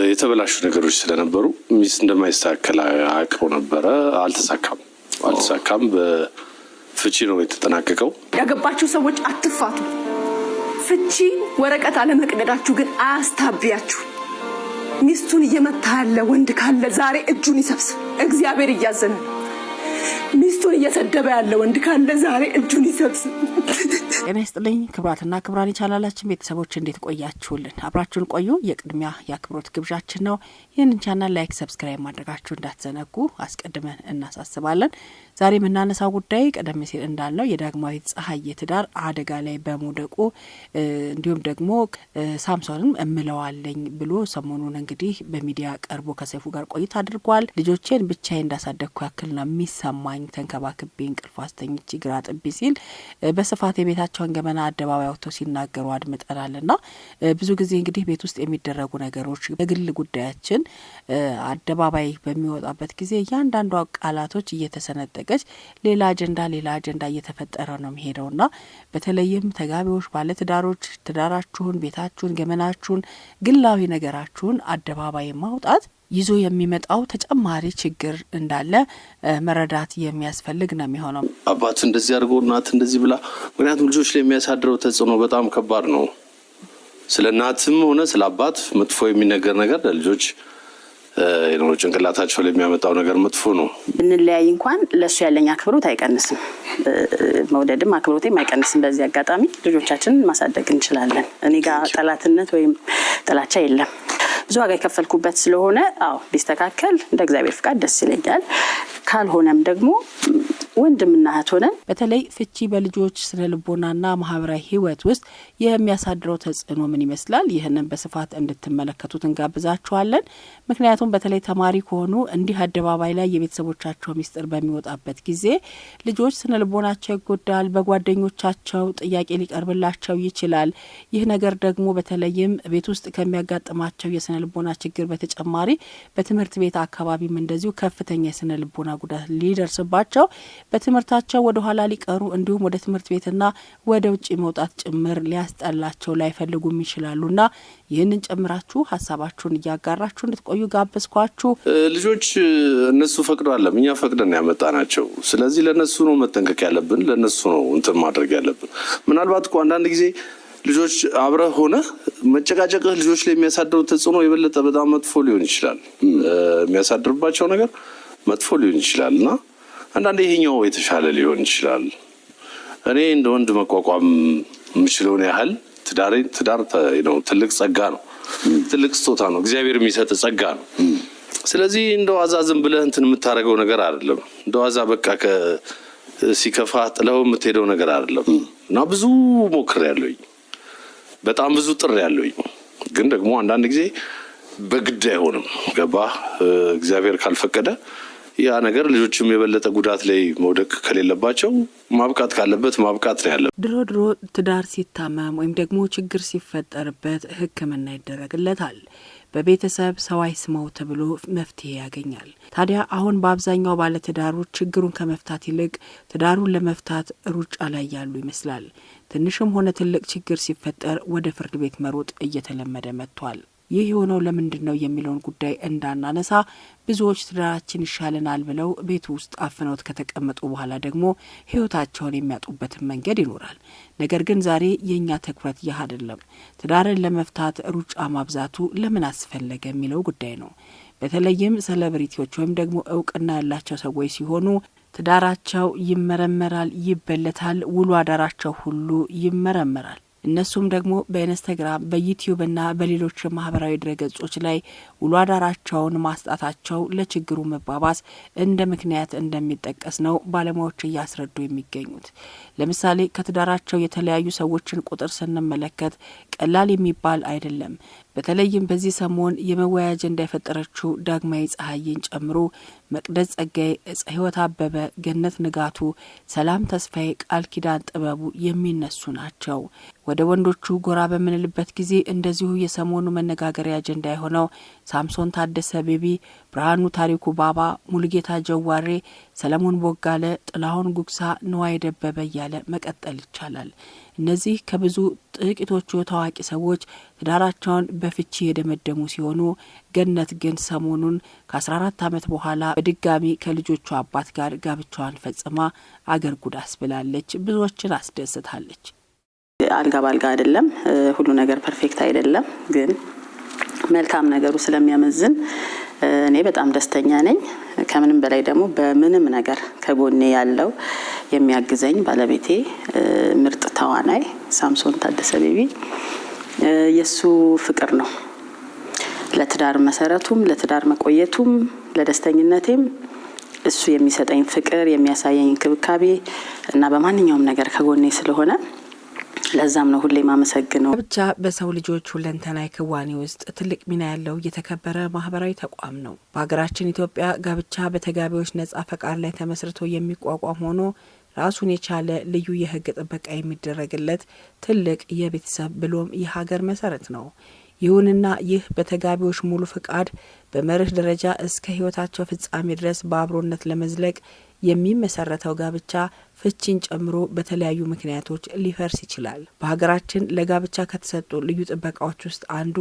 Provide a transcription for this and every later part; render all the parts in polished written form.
የተበላሹ ነገሮች ስለነበሩ ሚስት እንደማይስተካከል አውቀው ነበረ። አልተሳካም። በፍቺ ነው የተጠናቀቀው። ያገባችሁ ሰዎች አትፋቱ። ፍቺ ወረቀት አለመቅደዳችሁ ግን አያስታብያችሁ። ሚስቱን እየመታ ያለ ወንድ ካለ ዛሬ እጁን ይሰብስብ። እግዚአብሔር እያዘነ ሚስቱን እየሰደበ ያለ ወንድ ካለ ዛሬ እጁን ይሰብስብ። ጤና ይስጥልኝ ክብራትና ክብራን ቻናላችን ቤተሰቦች እንዴት ቆያችሁልን? አብራችሁን ቆዩ የቅድሚያ የአክብሮት ግብዣችን ነው። ይህንን ቻናል ላይክ፣ ሰብስክራይብ ማድረጋችሁ እንዳትዘነጉ አስቀድመን እናሳስባለን። ዛሬ የምናነሳው ጉዳይ ቀደም ሲል እንዳልነው የዳግማዊት ፀሐዬ ትዳር አደጋ ላይ በመውደቁ እንዲሁም ደግሞ ሳምሶንም እምለዋለኝ ብሎ ሰሞኑን እንግዲህ በሚዲያ ቀርቦ ከሰይፉ ጋር ቆይታ አድርጓል። ልጆቼን ብቻዬን እንዳሳደግኩ ያክል ነው የሚሰማኝ፣ ተንከባክቤ እንቅልፍ አስተኝቼ ግራ ጥቢ ሲል በስፋት የቤታቸውን ገመና አደባባይ ወጥተው ሲናገሩ አድምጠናልና ብዙ ጊዜ እንግዲህ ቤት ውስጥ የሚደረጉ ነገሮች በግል ጉዳያችን አደባባይ በሚወጣበት ጊዜ እያንዳንዷ ቃላቶች እየተሰነጠቀች ሌላ አጀንዳ እየተፈጠረ ነው የሚሄደውና በተለይም ተጋቢዎች ባለትዳሮች ትዳራችሁን፣ ቤታችሁን፣ ገመናችሁን፣ ግላዊ ነገራችሁን አደባባይ ማውጣት ይዞ የሚመጣው ተጨማሪ ችግር እንዳለ መረዳት የሚያስፈልግ ነው የሚሆነው። አባት እንደዚህ አድርጎ እናት እንደዚህ ብላ፣ ምክንያቱም ልጆች ላይ የሚያሳድረው ተጽዕኖ በጣም ከባድ ነው። ስለ እናትም ሆነ ስለ አባት መጥፎ የሚነገር ነገር ለልጆች ጭንቅላታቸው ላይ የሚያመጣው ነገር መጥፎ ነው። ብንለያይ እንኳን ለሱ ያለኝ አክብሮት አይቀንስም፣ መውደድም አክብሮቴም አይቀንስም። በዚህ አጋጣሚ ልጆቻችንን ማሳደግ እንችላለን። እኔ ጋር ጠላትነት ወይም ጥላቻ የለም። ብዙ ዋጋ የከፈልኩበት ስለሆነ ቢስተካከል እንደ እግዚአብሔር ፍቃድ ደስ ይለኛል። ካልሆነም ደግሞ ወንድምና እህት ሆነን በተለይ ፍቺ በልጆች ስነ ልቦናና ማህበራዊ ህይወት ውስጥ የሚያሳድረው ተጽዕኖ ምን ይመስላል? ይህንን በስፋት እንድትመለከቱት እንጋብዛችኋለን። ምክንያቱም በተለይ ተማሪ ከሆኑ እንዲህ አደባባይ ላይ የቤተሰቦቻቸው ሚስጥር በሚወጣበት ጊዜ ልጆች ስነ ልቦናቸው ይጎዳል። በጓደኞቻቸው ጥያቄ ሊቀርብላቸው ይችላል። ይህ ነገር ደግሞ በተለይም ቤት ውስጥ ከሚያጋጥማቸው የስነ ልቦና ችግር በተጨማሪ በትምህርት ቤት አካባቢም እንደዚሁ ከፍተኛ የስነ ልቦና ጉዳት ሊደርስባቸው በትምህርታቸው ወደ ኋላ ሊቀሩ እንዲሁም ወደ ትምህርት ቤትና ወደ ውጭ መውጣት ጭምር ሊያስጠላቸው ላይፈልጉም ይችላሉና ይህንን ጨምራችሁ ሀሳባችሁን እያጋራችሁ እንድትቆዩ ጋበዝኳችሁ። ልጆች እነሱ ፈቅደዋለም፣ እኛ ፈቅደን ያመጣናቸው። ስለዚህ ለነሱ ነው መጠንቀቅ ያለብን፣ ለነሱ ነው እንትን ማድረግ ያለብን። ምናልባት እኮ አንዳንድ ጊዜ ልጆች አብረህ ሆነ መጨቃጨቅህ ልጆች ላይ የሚያሳድረው ተጽዕኖ የበለጠ በጣም መጥፎ ሊሆን ይችላል። የሚያሳድርባቸው ነገር መጥፎ ሊሆን ይችላል እና አንዳንዴ ይሄኛው የተሻለ ሊሆን ይችላል። እኔ እንደ ወንድ መቋቋም የምችለውን ያህል ትዳር ነው ትልቅ ጸጋ ነው፣ ትልቅ ስጦታ ነው፣ እግዚአብሔር የሚሰጥ ጸጋ ነው። ስለዚህ እንደዋዛ ዝም ብለህ እንትን የምታደርገው ነገር አይደለም። እንደዋዛ በቃ ሲከፋ ጥለው የምትሄደው ነገር አይደለም እና ብዙ ሞክሬያለሁኝ፣ በጣም ብዙ ጥሬያለሁኝ። ግን ደግሞ አንዳንድ ጊዜ በግድ አይሆንም። ገባህ? እግዚአብሔር ካልፈቀደ ያ ነገር ልጆችም የበለጠ ጉዳት ላይ መውደቅ ከሌለባቸው ማብቃት ካለበት ማብቃት ነው ያለው። ድሮ ትዳር ሲታመም ወይም ደግሞ ችግር ሲፈጠርበት ሕክምና ይደረግለታል። በቤተሰብ ሰው አይስማው ተብሎ መፍትሄ ያገኛል። ታዲያ አሁን በአብዛኛው ባለትዳሮች ችግሩን ከመፍታት ይልቅ ትዳሩን ለመፍታት ሩጫ ላይ ያሉ ይመስላል። ትንሽም ሆነ ትልቅ ችግር ሲፈጠር ወደ ፍርድ ቤት መሮጥ እየተለመደ መጥቷል። ይህ የሆነው ለምንድን ነው የሚለውን ጉዳይ እንዳናነሳ ብዙዎች ትዳራችን ይሻለናል ብለው ቤት ውስጥ አፍነውት ከተቀመጡ በኋላ ደግሞ ህይወታቸውን የሚያጡበትን መንገድ ይኖራል። ነገር ግን ዛሬ የእኛ ትኩረት ይህ አይደለም። ትዳርን ለመፍታት ሩጫ ማብዛቱ ለምን አስፈለገ የሚለው ጉዳይ ነው። በተለይም ሴሌብሪቲዎች ወይም ደግሞ እውቅና ያላቸው ሰዎች ሲሆኑ ትዳራቸው ይመረመራል፣ ይበለታል፣ ውሎ አዳራቸው ሁሉ ይመረመራል። እነሱም ደግሞ በኢንስታግራም በዩቲዩብና በሌሎች ማህበራዊ ድረገጾች ላይ ውሎ አዳራቸውን ማስጣታቸው ለችግሩ መባባስ እንደ ምክንያት እንደሚጠቀስ ነው ባለሙያዎች እያስረዱ የሚገኙት። ለምሳሌ ከትዳራቸው የተለያዩ ሰዎችን ቁጥር ስንመለከት ቀላል የሚባል አይደለም። በተለይም በዚህ ሰሞን የመወያያ አጀንዳ የፈጠረችው ዳግማዊት ፀሐዬን ጨምሮ መቅደስ ጸጋዬ፣ እፀ ሕይወት አበበ፣ ገነት ንጋቱ፣ ሰላም ተስፋዬ፣ ቃል ኪዳን ጥበቡ የሚነሱ ናቸው። ወደ ወንዶቹ ጎራ በምንልበት ጊዜ እንደዚሁ የሰሞኑ መነጋገሪያ አጀንዳ የሆነው ሳምሶን ታደሰ ቤቢ፣ ብርሃኑ ታሪኩ ባባ፣ ሙሉጌታ ጀዋሬ፣ ሰለሞን ቦጋለ፣ ጥላሁን ጉግሳ፣ ንዋይ ደበበ እያለ መቀጠል ይቻላል። እነዚህ ከብዙ ጥቂቶቹ ታዋቂ ሰዎች ትዳራቸውን በፍቺ የደመደሙ ሲሆኑ ገነት ግን ሰሞኑን ከ14 ዓመት በኋላ በድጋሚ ከልጆቿ አባት ጋር ጋብቻዋን ፈጽማ አገር ጉድ አስብላለች፣ ብዙዎችን አስደስታለች። አልጋ ባልጋ አይደለም፣ ሁሉ ነገር ፐርፌክት አይደለም፣ ግን መልካም ነገሩ ስለሚያመዝን እኔ በጣም ደስተኛ ነኝ። ከምንም በላይ ደግሞ በምንም ነገር ከጎኔ ያለው የሚያግዘኝ ባለቤቴ ምርጥ ተዋናይ ሳምሶን ታደሰ ቤቢ የሱ ፍቅር ነው ለትዳር መሰረቱም ለትዳር መቆየቱም ለደስተኝነቴም እሱ የሚሰጠኝ ፍቅር የሚያሳየኝ እንክብካቤ እና በማንኛውም ነገር ከጎኔ ስለሆነ ለዛም ነው ሁሌ ማመሰግነው። ጋብቻ በሰው ልጆች ሁለንተናዊ ክዋኔ ውስጥ ትልቅ ሚና ያለው የተከበረ ማህበራዊ ተቋም ነው። በሀገራችን ኢትዮጵያ ጋብቻ በተጋቢዎች ነጻ ፈቃድ ላይ ተመስርቶ የሚቋቋም ሆኖ ራሱን የቻለ ልዩ የህግ ጥበቃ የሚደረግለት ትልቅ የቤተሰብ ብሎም የሀገር መሰረት ነው። ይሁንና ይህ በተጋቢዎች ሙሉ ፍቃድ በመርህ ደረጃ እስከ ህይወታቸው ፍጻሜ ድረስ በአብሮነት ለመዝለቅ የሚመሰረተው ጋብቻ ፍቺን ጨምሮ በተለያዩ ምክንያቶች ሊፈርስ ይችላል። በሀገራችን ለጋብቻ ከተሰጡ ልዩ ጥበቃዎች ውስጥ አንዱ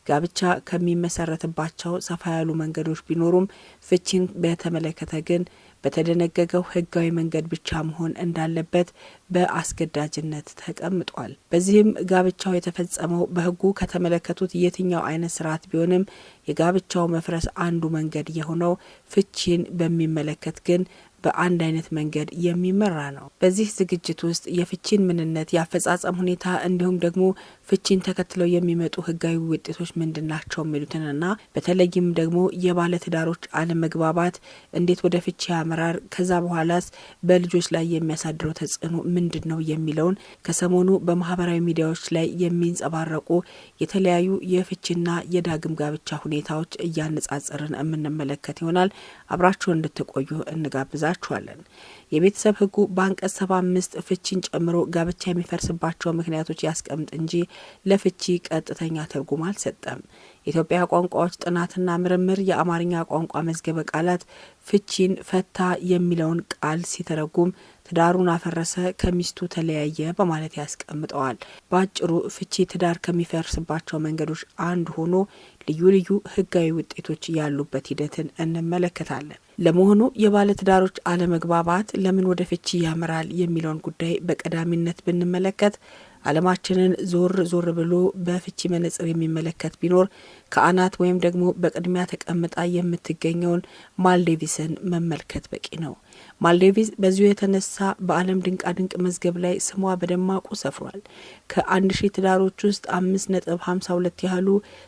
ጋብቻ ከሚመሰረትባቸው ሰፋ ያሉ መንገዶች ቢኖሩም ፍቺን በተመለከተ ግን በተደነገገው ህጋዊ መንገድ ብቻ መሆን እንዳለበት በአስገዳጅነት ተቀምጧል። በዚህም ጋብቻው የተፈጸመው በህጉ ከተመለከቱት የትኛው አይነት ስርዓት ቢሆንም የጋብቻው መፍረስ አንዱ መንገድ የሆነው ፍቺን በሚመለከት ግን በአንድ አይነት መንገድ የሚመራ ነው። በዚህ ዝግጅት ውስጥ የፍቺን ምንነት፣ የአፈጻጸም ሁኔታ እንዲሁም ደግሞ ፍቺን ተከትለው የሚመጡ ህጋዊ ውጤቶች ምንድናቸው የሚሉትንና በተለይም ደግሞ የባለትዳሮች አለመግባባት እንዴት ወደ ፍቺ ያመራር፣ ከዛ በኋላስ በልጆች ላይ የሚያሳድረው ተጽዕኖ ምንድን ነው የሚለውን ከሰሞኑ በማህበራዊ ሚዲያዎች ላይ የሚንጸባረቁ የተለያዩ የፍቺና የዳግም ጋብቻ ሁኔታዎች እያነጻጸርን የምንመለከት ይሆናል። አብራችሁን እንድትቆዩ እንጋብዛችኋለን። የቤተሰብ ህጉ በአንቀጽ 75 ፍቺን ጨምሮ ጋብቻ የሚፈርስባቸው ምክንያቶች ያስቀምጥ እንጂ ለፍቺ ቀጥተኛ ትርጉም አልሰጠም። የኢትዮጵያ ቋንቋዎች ጥናትና ምርምር የአማርኛ ቋንቋ መዝገበ ቃላት ፍቺን ፈታ የሚለውን ቃል ሲተረጉም ትዳሩን አፈረሰ፣ ከሚስቱ ተለያየ በማለት ያስቀምጠዋል። በአጭሩ ፍቺ ትዳር ከሚፈርስባቸው መንገዶች አንዱ ሆኖ ልዩ ልዩ ህጋዊ ውጤቶች ያሉበት ሂደትን እንመለከታለን። ለመሆኑ የባለትዳሮች አለመግባባት ለምን ወደ ፍቺ ያመራል የሚለውን ጉዳይ በቀዳሚነት ብንመለከት ዓለማችንን ዞር ዞር ብሎ በፍቺ መነጽር የሚመለከት ቢኖር ከአናት ወይም ደግሞ በቅድሚያ ተቀምጣ የምትገኘውን ማልዲቭስን መመልከት በቂ ነው። ማልዲቭስ በዚሁ የተነሳ በዓለም ድንቃ ድንቅ መዝገብ ላይ ስሟ በደማቁ ሰፍሯል። ከ1000 ትዳሮች ውስጥ 5.52 ያህሉ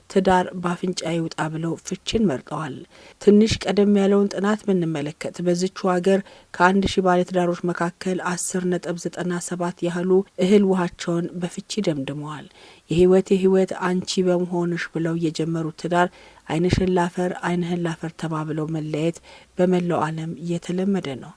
ትዳር በአፍንጫ ይውጣ ብለው ፍቺን መርጠዋል። ትንሽ ቀደም ያለውን ጥናት ብንመለከት በዚቹ ሀገር ከ1000 ባለትዳሮች መካከል 10.97 ያህሉ እህል ውሃቸውን በፍቺ ደምድመዋል። የህይወቴ ህይወት አንቺ በመሆንሽ ብለው የጀመሩት ትዳር ዓይንሽን ላፈር ዓይንህን ላፈር ተባብለው መለያየት በመላው ዓለም እየተለመደ ነው።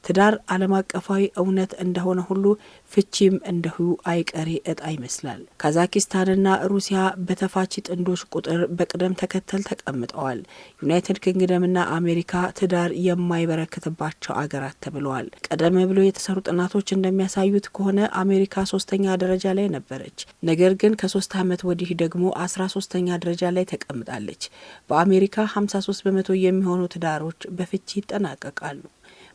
ትዳር ዓለም አቀፋዊ እውነት እንደሆነ ሁሉ ፍቺም እንደሁ አይቀሬ እጣ ይመስላል። ካዛኪስታንና ሩሲያ በተፋቺ ጥንዶች ቁጥር በቅደም ተከተል ተቀምጠዋል። ዩናይትድ ኪንግደምና አሜሪካ ትዳር የማይበረከትባቸው አገራት ተብለዋል። ቀደም ብሎ የተሰሩ ጥናቶች እንደሚያሳዩት ከሆነ አሜሪካ 3ኛ ደረጃ ላይ ነበረች። ነገር ግን ከ3 ዓመት ወዲህ ደግሞ 13ኛ ደረጃ ላይ ተቀምጣለች። በአሜሪካ 53 በመቶ የሚሆኑ ትዳሮች በፍቺ ይጠናቀቃሉ።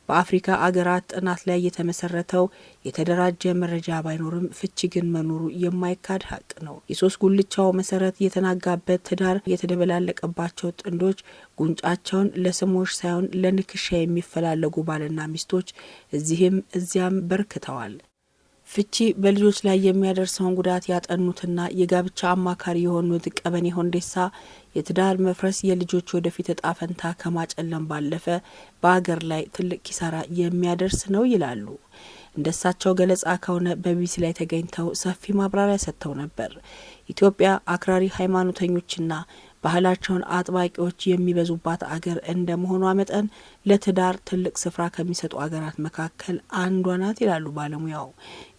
በአፍሪካ አገራት ጥናት ላይ የተመሰረተው የተደራጀ መረጃ ባይኖርም ፍቺ ግን መኖሩ የማይካድ ሀቅ ነው። የሶስት ጉልቻው መሰረት የተናጋበት ትዳር የተደበላለቀባቸው ጥንዶች ጉንጫቸውን ለስሞሽ ሳይሆን ለንክሻ የሚፈላለጉ ባልና ሚስቶች እዚህም እዚያም በርክተዋል። ፍቺ በልጆች ላይ የሚያደርሰውን ጉዳት ያጠኑትና የጋብቻ አማካሪ የሆኑት ቀበኔ ሆንዴሳ የትዳር መፍረስ የልጆች ወደፊት እጣ ፈንታ ከማጨለም ባለፈ በአገር ላይ ትልቅ ኪሳራ የሚያደርስ ነው ይላሉ። እንደሳቸው ገለጻ ከሆነ በቢቢሲ ላይ ተገኝተው ሰፊ ማብራሪያ ሰጥተው ነበር። ኢትዮጵያ አክራሪ ሃይማኖተኞችና ባህላቸውን አጥባቂዎች የሚበዙባት አገር እንደመሆኗ መጠን ለትዳር ትልቅ ስፍራ ከሚሰጡ አገራት መካከል አንዷ ናት ይላሉ ባለሙያው።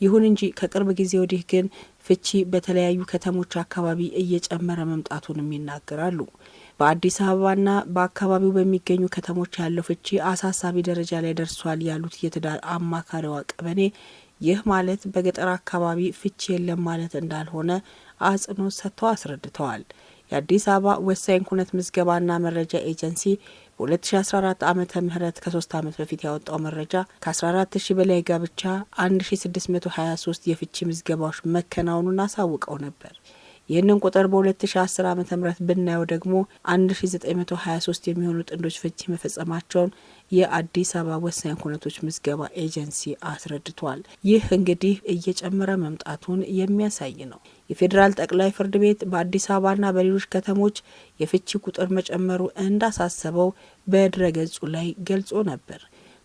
ይሁን እንጂ ከቅርብ ጊዜ ወዲህ ግን ፍቺ በተለያዩ ከተሞች አካባቢ እየጨመረ መምጣቱንም ይናገራሉ። በአዲስ አበባና በአካባቢው በሚገኙ ከተሞች ያለው ፍቺ አሳሳቢ ደረጃ ላይ ደርሷል ያሉት የትዳር አማካሪዋ ቀበኔ ይህ ማለት በገጠር አካባቢ ፍቺ የለም ማለት እንዳልሆነ አጽንኦት ሰጥተው አስረድተዋል። የአዲስ አበባ ወሳኝ ኩነት ምዝገባና መረጃ ኤጀንሲ በ2014 ዓመተ ምህረት ከ3 ዓመት በፊት ያወጣው መረጃ ከ14000 በላይ ጋብቻ 1623 የፍቺ ምዝገባዎች መከናወኑን አሳውቀው ነበር። ይህንን ቁጥር በ2010 ዓመተ ምህረት ብናየው ደግሞ 1923 የሚሆኑ ጥንዶች ፍቺ መፈጸማቸውን የአዲስ አበባ ወሳኝ ኩነቶች ምዝገባ ኤጀንሲ አስረድቷል። ይህ እንግዲህ እየጨመረ መምጣቱን የሚያሳይ ነው። የፌዴራል ጠቅላይ ፍርድ ቤት በአዲስ አበባና በሌሎች ከተሞች የፍቺ ቁጥር መጨመሩ እንዳሳሰበው በድረገጹ ላይ ገልጾ ነበር።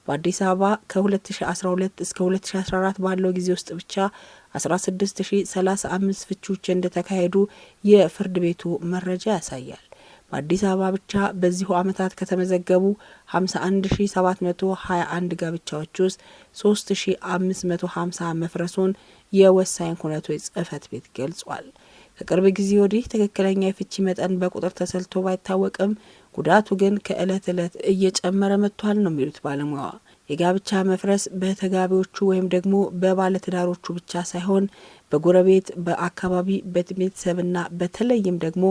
በአዲስ አበባ ከ2012 እስከ 2014 ባለው ጊዜ ውስጥ ብቻ 16035 ፍቺዎች እንደተካሄዱ የፍርድ ቤቱ መረጃ ያሳያል። በአዲስ አበባ ብቻ በዚሁ ዓመታት ከተመዘገቡ 51721 ጋብቻዎች ውስጥ 3550 መፍረሱን የወሳኝ ኩነቶች ጽሕፈት ቤት ገልጿል። ከቅርብ ጊዜ ወዲህ ትክክለኛ የፍቺ መጠን በቁጥር ተሰልቶ ባይታወቅም ጉዳቱ ግን ከእለት እለት እየጨመረ መጥቷል ነው የሚሉት ባለሙያዋ። የጋብቻ መፍረስ በተጋቢዎቹ ወይም ደግሞ በባለትዳሮቹ ብቻ ሳይሆን በጎረቤት፣ በአካባቢ፣ በቤተሰብና በተለይም ደግሞ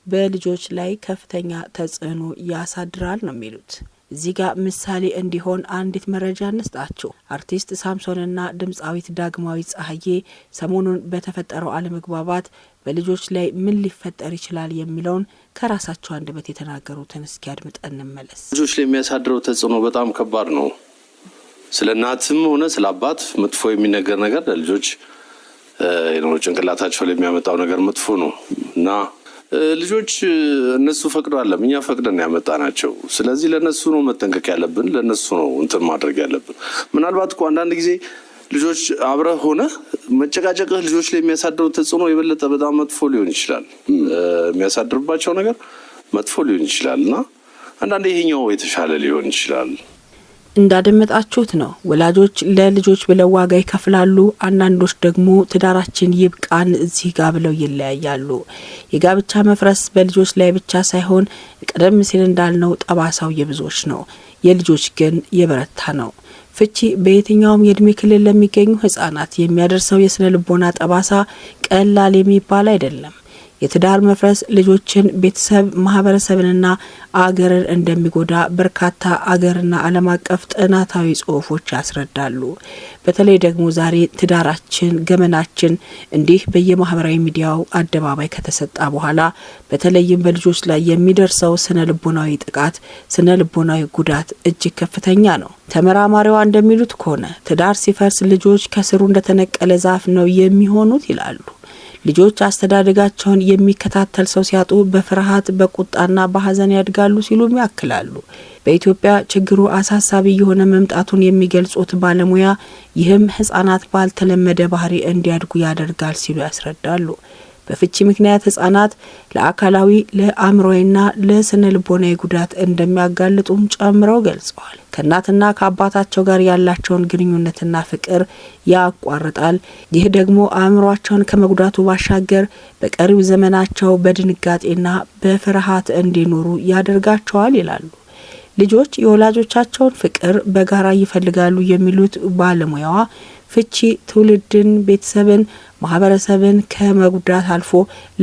በልጆች ላይ ከፍተኛ ተጽዕኖ ያሳድራል ነው የሚሉት። እዚህ ጋር ምሳሌ እንዲሆን አንዲት መረጃ እንስጣችሁ። አርቲስት ሳምሶንና ድምፃዊት ዳግማዊት ፀሐዬ ሰሞኑን በተፈጠረው አለመግባባት በልጆች ላይ ምን ሊፈጠር ይችላል የሚለውን ከራሳቸው አንደበት የተናገሩትን እስኪ አድምጠን እንመለስ። ልጆች ላይ የሚያሳድረው ተጽዕኖ በጣም ከባድ ነው። ስለ እናትም ሆነ ስለ አባት መጥፎ የሚነገር ነገር ለልጆች ጭንቅላታቸው ላይ የሚያመጣው ነገር መጥፎ ነው እና ልጆች እነሱ ፈቅደው አይደለም እኛ ፈቅደን ያመጣናቸው። ስለዚህ ለነሱ ነው መጠንቀቅ ያለብን፣ ለነሱ ነው እንትን ማድረግ ያለብን። ምናልባት እኮ አንዳንድ ጊዜ ልጆች አብረህ ሆነ መጨቃጨቅህ ልጆች ላይ የሚያሳድረው ተጽዕኖ የበለጠ በጣም መጥፎ ሊሆን ይችላል። የሚያሳድርባቸው ነገር መጥፎ ሊሆን ይችላል እና አንዳንዴ ይሄኛው የተሻለ ሊሆን ይችላል። እንዳደመጣችሁት ነው። ወላጆች ለልጆች ብለው ዋጋ ይከፍላሉ። አንዳንዶች ደግሞ ትዳራችን ይብቃን እዚህ ጋር ብለው ይለያያሉ። የጋብቻ መፍረስ በልጆች ላይ ብቻ ሳይሆን ቀደም ሲል እንዳልነው ጠባሳው የብዙዎች ነው። የልጆች ግን የበረታ ነው። ፍቺ በየትኛውም የእድሜ ክልል ለሚገኙ ህጻናት የሚያደርሰው የስነ ልቦና ጠባሳ ቀላል የሚባል አይደለም። የትዳር መፍረስ ልጆችን፣ ቤተሰብ፣ ማህበረሰብንና አገርን እንደሚጎዳ በርካታ አገርና ዓለም አቀፍ ጥናታዊ ጽሑፎች ያስረዳሉ። በተለይ ደግሞ ዛሬ ትዳራችን፣ ገመናችን እንዲህ በየማህበራዊ ሚዲያው አደባባይ ከተሰጣ በኋላ በተለይም በልጆች ላይ የሚደርሰው ስነ ልቦናዊ ጥቃት፣ ስነ ልቦናዊ ጉዳት እጅግ ከፍተኛ ነው። ተመራማሪዋ እንደሚሉት ከሆነ ትዳር ሲፈርስ ልጆች ከስሩ እንደተነቀለ ዛፍ ነው የሚሆኑት ይላሉ። ልጆች አስተዳደጋቸውን የሚከታተል ሰው ሲያጡ በፍርሃት በቁጣና በሀዘን ያድጋሉ ሲሉም ያክላሉ። በኢትዮጵያ ችግሩ አሳሳቢ የሆነ መምጣቱን የሚገልጹት ባለሙያ ይህም ህጻናት ባልተለመደ ባህሪ እንዲያድጉ ያደርጋል ሲሉ ያስረዳሉ። በፍቺ ምክንያት ህጻናት ለአካላዊ፣ ለአእምሮዊና ለስነ ልቦናዊ ጉዳት እንደሚያጋልጡም ጨምረው ገልጸዋል። ከእናትና ከአባታቸው ጋር ያላቸውን ግንኙነትና ፍቅር ያቋርጣል። ይህ ደግሞ አእምሯቸውን ከመጉዳቱ ባሻገር በቀሪው ዘመናቸው በድንጋጤና በፍርሃት እንዲኖሩ ያደርጋቸዋል ይላሉ። ልጆች የወላጆቻቸውን ፍቅር በጋራ ይፈልጋሉ የሚሉት ባለሙያዋ ፍቺ ትውልድን፣ ቤተሰብን፣ ማህበረሰብን ከመጉዳት አልፎ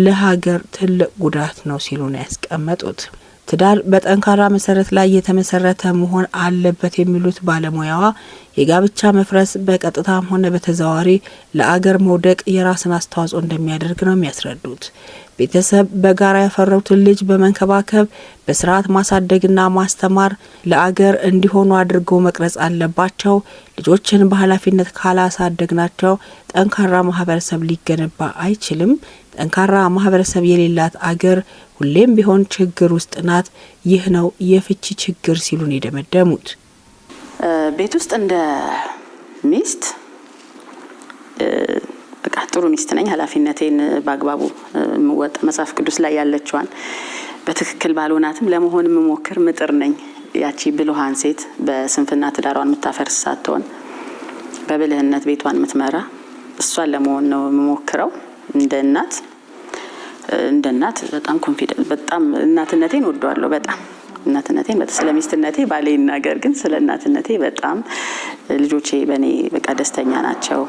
ለሀገር ትልቅ ጉዳት ነው ሲሉ ነው ያስቀመጡት። ትዳር በጠንካራ መሰረት ላይ የተመሰረተ መሆን አለበት የሚሉት ባለሙያዋ የጋብቻ መፍረስ በቀጥታም ሆነ በተዘዋዋሪ ለአገር መውደቅ የራስን አስተዋጽኦ እንደሚያደርግ ነው የሚያስረዱት። ቤተሰብ በጋራ ያፈሩትን ልጅ በመንከባከብ በስርዓት ማሳደግና ማስተማር ለአገር እንዲሆኑ አድርገው መቅረጽ አለባቸው። ልጆችን በኃላፊነት ካላሳደግናቸው ጠንካራ ማህበረሰብ ሊገነባ አይችልም። ጠንካራ ማህበረሰብ የሌላት አገር ሁሌም ቢሆን ችግር ውስጥ ናት። ይህ ነው የፍቺ ችግር ሲሉን የደመደሙት። ቤት ውስጥ እንደ ሚስት በቃ ጥሩ ሚስት ነኝ፣ ኃላፊነቴን በአግባቡ ምወጣ፣ መጽሐፍ ቅዱስ ላይ ያለችዋን በትክክል ባልሆናትም ለመሆን ምሞክር ምጥር ነኝ። ያቺ ብልሃን ሴት በስንፍና ትዳሯን የምታፈርስ ሳትሆን በብልህነት ቤቷን የምትመራ እሷን ለመሆን ነው የምሞክረው እንደ እናት። እንደ እናት በጣም ኮንፊደንት በጣም እናትነቴን ወደዋለሁ። በጣም እናትነቴን ስለሚስትነቴ ባሌ ይናገር ግን ስለ እናትነቴ በጣም ልጆቼ በኔ በቃ ደስተኛ ናቸው።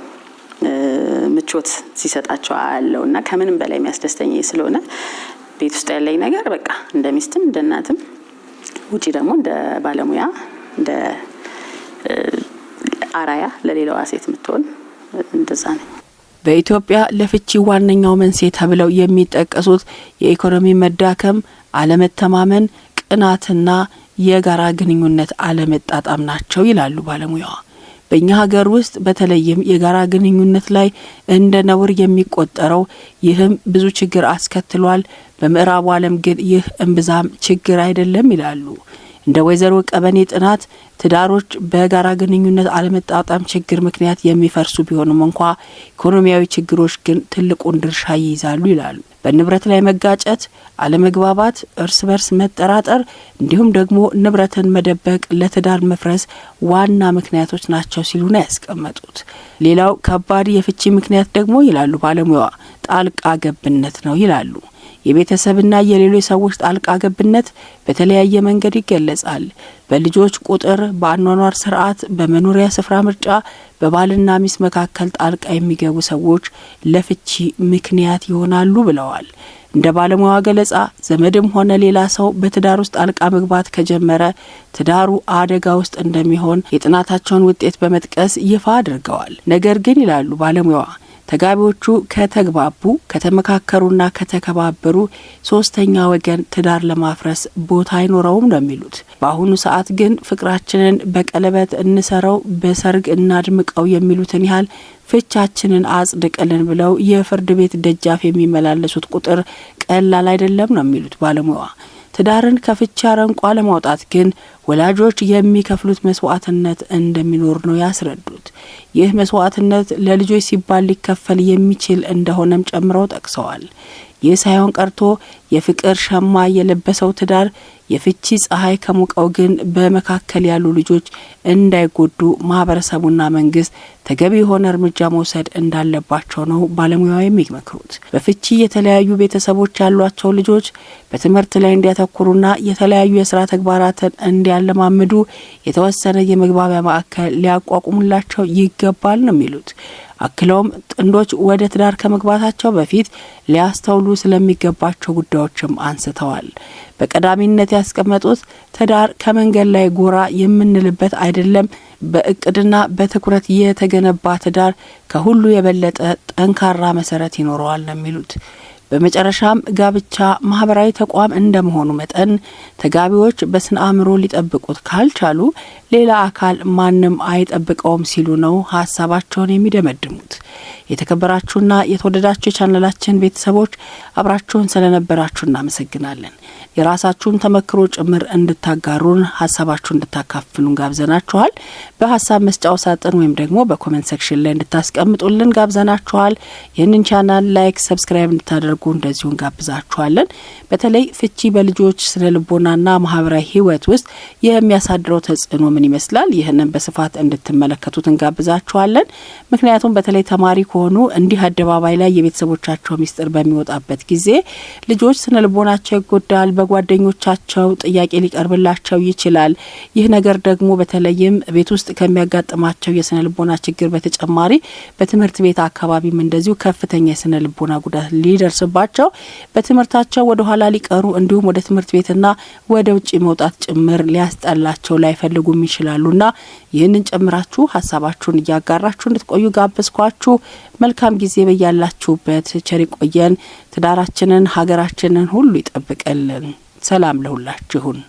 ምቾት ሲሰጣቸው አያለውና ከምንም በላይ የሚያስደስተኝ ስለሆነ ቤት ውስጥ ያለኝ ነገር በቃ እንደ ሚስትም እንደ እናትም ውጪ ደግሞ እንደ ባለሙያ እንደ አራያ ለሌላዋ ሴት የምትሆን እንደዛ ነው። በኢትዮጵያ ለፍቺ ዋነኛው መንስኤ ተብለው የሚጠቀሱት የኢኮኖሚ መዳከም፣ አለመተማመን፣ ቅናትና የጋራ ግንኙነት አለመጣጣም ናቸው ይላሉ ባለሙያዋ። በእኛ ሀገር ውስጥ በተለይም የጋራ ግንኙነት ላይ እንደ ነውር የሚቆጠረው ይህም ብዙ ችግር አስከትሏል። በምዕራቡ ዓለም ግን ይህ እምብዛም ችግር አይደለም ይላሉ። እንደ ወይዘሮ ቀበኔ ጥናት ትዳሮች በጋራ ግንኙነት አለመጣጣም ችግር ምክንያት የሚፈርሱ ቢሆንም እንኳ ኢኮኖሚያዊ ችግሮች ግን ትልቁን ድርሻ ይይዛሉ ይላሉ። በንብረት ላይ መጋጨት፣ አለመግባባት፣ እርስ በርስ መጠራጠር እንዲሁም ደግሞ ንብረትን መደበቅ ለትዳር መፍረስ ዋና ምክንያቶች ናቸው ሲሉ ነው ያስቀመጡት። ሌላው ከባድ የፍቺ ምክንያት ደግሞ ይላሉ ባለሙያዋ ጣልቃ ገብነት ነው ይላሉ። የቤተሰብና የሌሎች ሰዎች ጣልቃ ገብነት በተለያየ መንገድ ይገለጻል። በልጆች ቁጥር፣ በአኗኗር ስርዓት፣ በመኖሪያ ስፍራ ምርጫ፣ በባልና ሚስት መካከል ጣልቃ የሚገቡ ሰዎች ለፍቺ ምክንያት ይሆናሉ ብለዋል። እንደ ባለሙያዋ ገለጻ ዘመድም ሆነ ሌላ ሰው በትዳር ውስጥ ጣልቃ መግባት ከጀመረ ትዳሩ አደጋ ውስጥ እንደሚሆን የጥናታቸውን ውጤት በመጥቀስ ይፋ አድርገዋል። ነገር ግን ይላሉ ባለሙያዋ ተጋቢዎቹ ከተግባቡ ከተመካከሩና ከተከባበሩ ሶስተኛ ወገን ትዳር ለማፍረስ ቦታ አይኖረውም ነው የሚሉት። በአሁኑ ሰዓት ግን ፍቅራችንን በቀለበት እንሰረው በሰርግ እናድምቀው የሚሉትን ያህል ፍቻችንን አጽድቅልን ብለው የፍርድ ቤት ደጃፍ የሚመላለሱት ቁጥር ቀላል አይደለም ነው የሚሉት ባለሙያዋ። ትዳርን ከፍቻ አረንቋ ለማውጣት ግን ወላጆች የሚከፍሉት መስዋዕትነት እንደሚኖር ነው ያስረዱት። ይህ መስዋዕትነት ለልጆች ሲባል ሊከፈል የሚችል እንደሆነም ጨምረው ጠቅሰዋል። ይህ ሳይሆን ቀርቶ የፍቅር ሸማ የለበሰው ትዳር የፍቺ ፀሐይ ከሙቀው ግን በመካከል ያሉ ልጆች እንዳይጎዱ ማህበረሰቡና መንግስት ተገቢ የሆነ እርምጃ መውሰድ እንዳለባቸው ነው ባለሙያው የሚመክሩት። በፍቺ የተለያዩ ቤተሰቦች ያሏቸው ልጆች በትምህርት ላይ እንዲያተኩሩና የተለያዩ የስራ ተግባራትን እንዲያለማምዱ የተወሰነ የመግባቢያ ማዕከል ሊያቋቁሙላቸው ይገባል ነው የሚሉት። አክለውም ጥንዶች ወደ ትዳር ከመግባታቸው በፊት ሊያስተውሉ ስለሚገባቸው ጉዳዮችም አንስተዋል። በቀዳሚነት ያስቀመጡት ትዳር ከመንገድ ላይ ጎራ የምንልበት አይደለም። በእቅድና በትኩረት የተገነባ ትዳር ከሁሉ የበለጠ ጠንካራ መሰረት ይኖረዋል ነው የሚሉት። በመጨረሻም ጋብቻ ማህበራዊ ተቋም እንደመሆኑ መጠን ተጋቢዎች በስነ አእምሮ ሊጠብቁት ካልቻሉ ሌላ አካል ማንም አይጠብቀውም ሲሉ ነው ሀሳባቸውን የሚደመድሙት። የተከበራችሁና የተወደዳችሁ የቻናላችን ቤተሰቦች አብራችሁን ስለነበራችሁ እናመሰግናለን። የራሳችሁን ተመክሮ ጭምር እንድታጋሩን ሀሳባችሁን እንድታካፍሉን ጋብዘናችኋል። በሀሳብ መስጫው ሳጥን ወይም ደግሞ በኮሜንት ሴክሽን ላይ እንድታስቀምጡልን ጋብዘናችኋል። ይህንን ቻናል ላይክ፣ ሰብስክራይብ እንድታደርጉ እንደዚሁን ጋብዛችኋለን። በተለይ ፍቺ በልጆች ስነ ልቦናና ማህበራዊ ህይወት ውስጥ የሚያሳድረው ተጽዕኖ ምን ይመስላል? ይህንን በስፋት እንድትመለከቱት እንጋብዛችኋለን። ምክንያቱም በተለይ ተማሪ ከሆኑ እንዲህ አደባባይ ላይ የቤተሰቦቻቸው ሚስጥር በሚወጣበት ጊዜ ልጆች ስነ ልቦናቸው ይጎዳል። በጓደኞቻቸው ጥያቄ ሊቀርብላቸው ይችላል። ይህ ነገር ደግሞ በተለይም ቤት ውስጥ ከሚያጋጥማቸው የስነ ልቦና ችግር በተጨማሪ በትምህርት ቤት አካባቢም እንደዚሁ ከፍተኛ የስነ ልቦና ጉዳት ሊደርስባቸው በትምህርታቸው ወደ ኋላ ሊቀሩ እንዲሁም ወደ ትምህርት ቤትና ወደ ውጪ መውጣት ጭምር ሊያስጠላቸው ላይፈልጉም ይችላሉና ይህንን ጨምራችሁ ሀሳባችሁን እያጋራችሁ እንድትቆዩ ጋበዝኳችሁ። መልካም ጊዜ በያላችሁበት ቸር ይቆየን። ትዳራችንን ሀገራችንን ሁሉ ይጠብቀልን። ሰላም ለሁላችሁን።